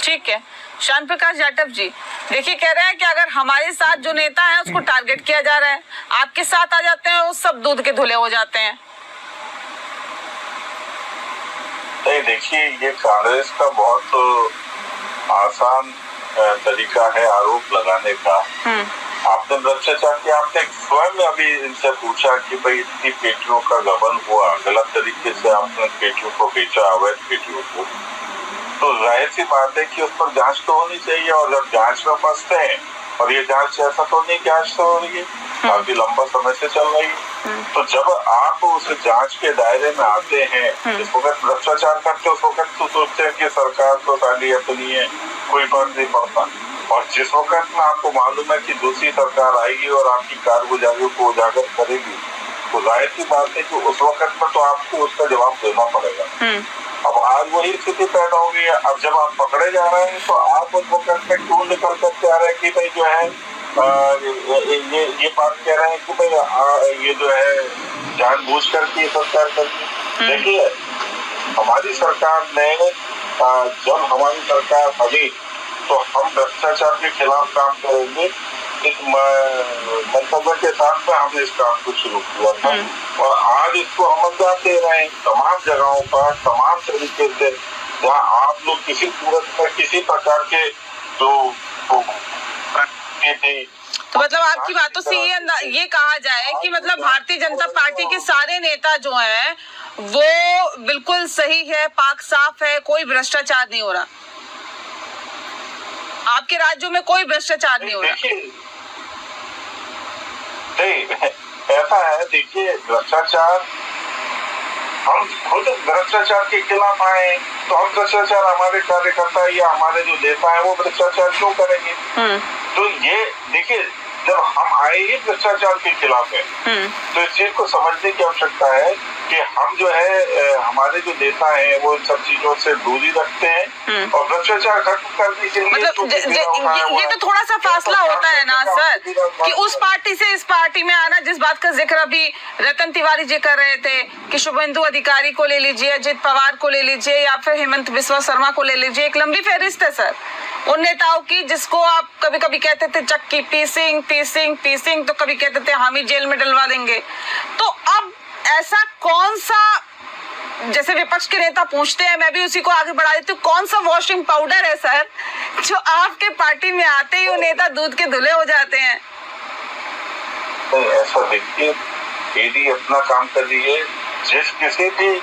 ठीक है, श्याम प्रकाश जाटव जी देखिए, कह रहे हैं कि अगर हमारे साथ जो नेता है उसको टारगेट किया जा रहा है, आपके साथ आ जाते हैं वो सब दूध के धुले हो जाते हैं। नहीं, देखिए, ये कांग्रेस का बहुत आसान तरीका है आरोप लगाने का। आपने भ्रष्टाचार किया, आपने स्वयं अभी इनसे पूछा कि भाई इतनी पेटियों का गबन हुआ, गलत तरीके से आपने पेटियों को बेचा, अवैध पेटियों को, तो जाहिर सी बात है कि उस पर जांच तो होनी चाहिए। और जब जांच में फंसते हैं, और ये जांच ऐसा तो नहीं जांच तो हो रही है, काफी लंबा समय से चल रही है, तो जब आप उस जांच के दायरे में आते हैं, जिस वक्त भ्रष्टाचार करते उस वक्त तो सोचते हैं कि सरकार तो साली अपनी है, कोई फर्क नहीं पड़ता। और जिस वक्त में आपको मालूम है कि दूसरी सरकार आएगी और आपकी कारगुजारी को उजागर करेगी, तो जाहिर सी बात है कि उस वक्त में तो आपको उसका जवाब देना पड़ेगा। अब आज वही स्थिति पैदा हो गई है। अब जब आप पकड़े जा रहे हैं तो आप उस वक्त में क्यों निकल करके आ रहे हैं कि भाई जो है ये बात कह रहे हैं कि भाई ये जो है जानबूझ करके सरकार करती। देखिए, हमारी सरकार ने जब हमारी सरकार बनी तो हम भ्रष्टाचार के खिलाफ काम करेंगे, इस मंतव्य के साथ में हमने इस काम को शुरू किया था। और आज इसको हम अंजाम दे रहे हैं तमाम जगहों पर, तमाम तरीके से, जहाँ आप लोग किसी सूरत में किसी प्रकार के जो तो मतलब आपकी बातों से ये कहा जाए कि मतलब भारतीय जनता पार्टी के सारे नेता जो हैं वो बिल्कुल सही है, पाक साफ है, कोई भ्रष्टाचार नहीं हो रहा, आपके राज्यों में कोई भ्रष्टाचार नहीं हो रहा। नहीं, ऐसा है, देखिए, भ्रष्टाचार, हम खुद भ्रष्टाचार के खिलाफ आए तो हम भ्रष्टाचार, हमारे कार्यकर्ता या हमारे जो नेता है वो भ्रष्टाचार क्यों करेंगे? तो ये देखिए, जब हम आए ही भ्रष्टाचार के खिलाफ है, तो इस चीज को समझने की आवश्यकता है कि हम जो है हमारे जो नेता हैं वो इन सब चीजों से दूरी रखते हैं और भ्रष्टाचार खत्म करने के लिए मतलब ये तो थोड़ा सा फासला होता है ना सर, कि उस पार्टी से इस पार्टी में आना, जिस बात का जिक्र अभी रतन तिवारी जी कर रहे थे कि शुभेंदु अधिकारी को ले लीजिए, अजित पवार को ले लीजिए, या फिर हेमंत बिस्वा शर्मा को ले लीजिए, एक लंबी फहरिस्त है सर उन नेताओं की, जिसको आप कभी कभी कहते थे चक्की पीसिंग, तो कभी कहते थे हम ही जेल में डलवा देंगे। तो अब ऐसा कौन सा, जैसे विपक्ष के नेता पूछते हैं, मैं भी उसी को आगे बढ़ा देती हूँ, कौन सा वॉशिंग पाउडर है सर जो आपके पार्टी में आते ही वो नेता दूध के धुले हो जाते हैं? नहीं, ऐसा देखिए, ईडी अपना काम कर रही है। जिस किसी भी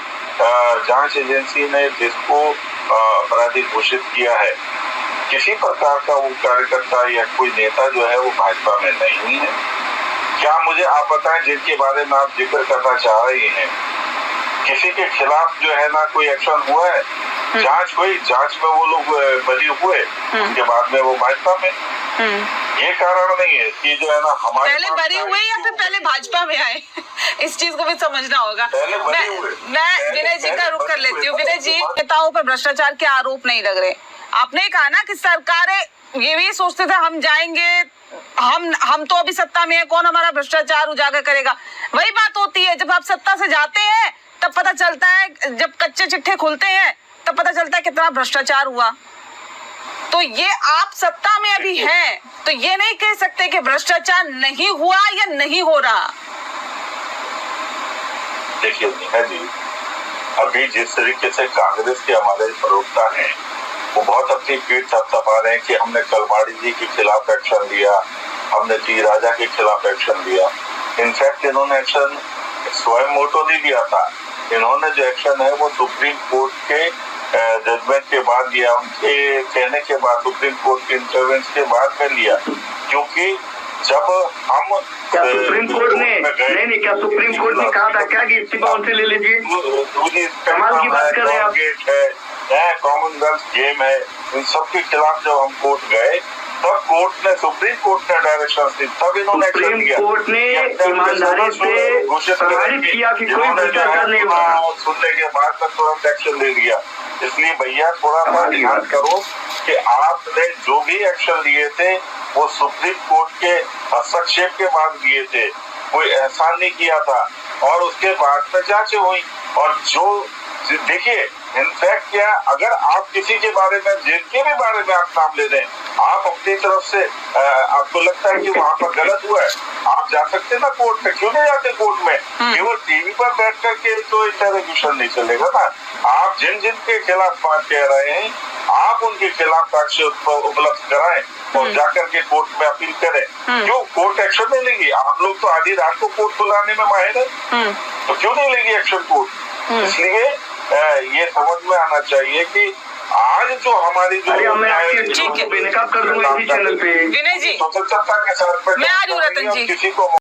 जांच एजेंसी ने जिसको अपराधी घोषित किया है, किसी प्रकार का वो कार्यकर्ता या कोई नेता जो है वो भाजपा में नहीं है। क्या मुझे आप बताएं, जिनके बारे में आप जिक्र करना चाह रही हैं, किसी के खिलाफ जो है ना कोई एक्शन हुआ है? जांच हुई, जांच में वो लोग बरी हुए, उसके बाद में वो भाजपा में। ये कारण नहीं है कि जो है ना हमारे पहले बरी हुए या फिर पहले भाजपा में आए इस चीज को भी समझना होगा। मैं विनय जी का रुख कर लेती हूँ। विनय जी, नेताओं पर भ्रष्टाचार के आरोप नहीं लग रहे, आपने कहा ना कि सरकारें ये भी सोचते थे हम जाएंगे, हम तो अभी सत्ता में है, कौन हमारा भ्रष्टाचार उजागर करेगा। वही बात होती है, जब आप सत्ता से जाते हैं तब पता चलता है, जब कच्चे चिट्ठे खुलते हैं तब पता चलता है कितना भ्रष्टाचार हुआ। तो ये आप सत्ता में अभी हैं, तो ये नहीं कह सकते कि भ्रष्टाचार नहीं हुआ या नहीं हो रहा। देखिए नेहा जी, अभी जिस तरीके से कांग्रेस के हमारे प्रवक्ता हैं वो बहुत अपनी पीठ थपथपा रहे हैं कि हमने कलमाड़ी जी के खिलाफ एक्शन लिया, हमने टी राजा के खिलाफ एक्शन लिया। इनफैक्ट इन्होंने एक्शन स्वयं मोटो नहीं लिया था, इन्होंने जो एक्शन है वो सुप्रीम कोर्ट के जजमेंट के बाद लिया, उनके कहने के बाद, सुप्रीम कोर्ट के इंटरवेंस के बाद में लिया। क्योंकि जब हम सुप्रीम कोर्ट ने नहीं, क्या सुप्रीम कोर्ट ने कहा था क्या कि इस्तीफा उनसे ले लीजिए? कमाल की बात कर रहे हैं आप। कॉमनवेल्थ गेम है, इन सब के खिलाफ जब हम कोर्ट गए तब कोर्ट ने, सुप्रीम कोर्ट ने डायरेक्शन दी, तब इन्होंने एक्शन लिया। कोर्ट ने ईमानदारी से प्रमाणित किया कि कोई भ्रष्टाचार नहीं हुआ, सुनने के बाद में तुरंत एक्शन ले लिया। इसलिए भैया थोड़ा सा ध्यान करो कि आपने जो भी एक्शन लिए थे वो सुप्रीम कोर्ट के हस्तक्षेप के बाद लिए थे, कोई एहसान नहीं किया था। और उसके बाद में जांचें हुई, और जो देखिए इनफैक्ट क्या, अगर आप किसी के बारे में, जिनके भी बारे में आप नाम ले रहे हैं, आप अपनी तरफ से आपको लगता है कि वहाँ पर गलत हुआ है, आप जा सकते हैं ना कोर्ट में। क्यों नहीं जाते कोर्ट में? केवल टीवी पर बैठ करके तो इंटरोगेशन नहीं चलेगा ना। आप जिन जिन के खिलाफ बात कह रहे हैं, आप उनके खिलाफ साक्ष्य उपलब्ध कराएं और जाकर के कोर्ट में अपील करें। क्यों कोर्ट एक्शन नहीं लेगी? आप लोग तो आधी रात को कोर्ट बुलाने में माहिर है, तो क्यों नहीं लेगी एक्शन कोर्ट? इसलिए ये समझ में आना चाहिए कि आज जो हमारी जो मैं आपकी बेनकाब कर दूंगा इसी चैनल पे। विनय जी, स्वतंत्रता के साथ मैं आ रही हूँ रतन जी। किसी को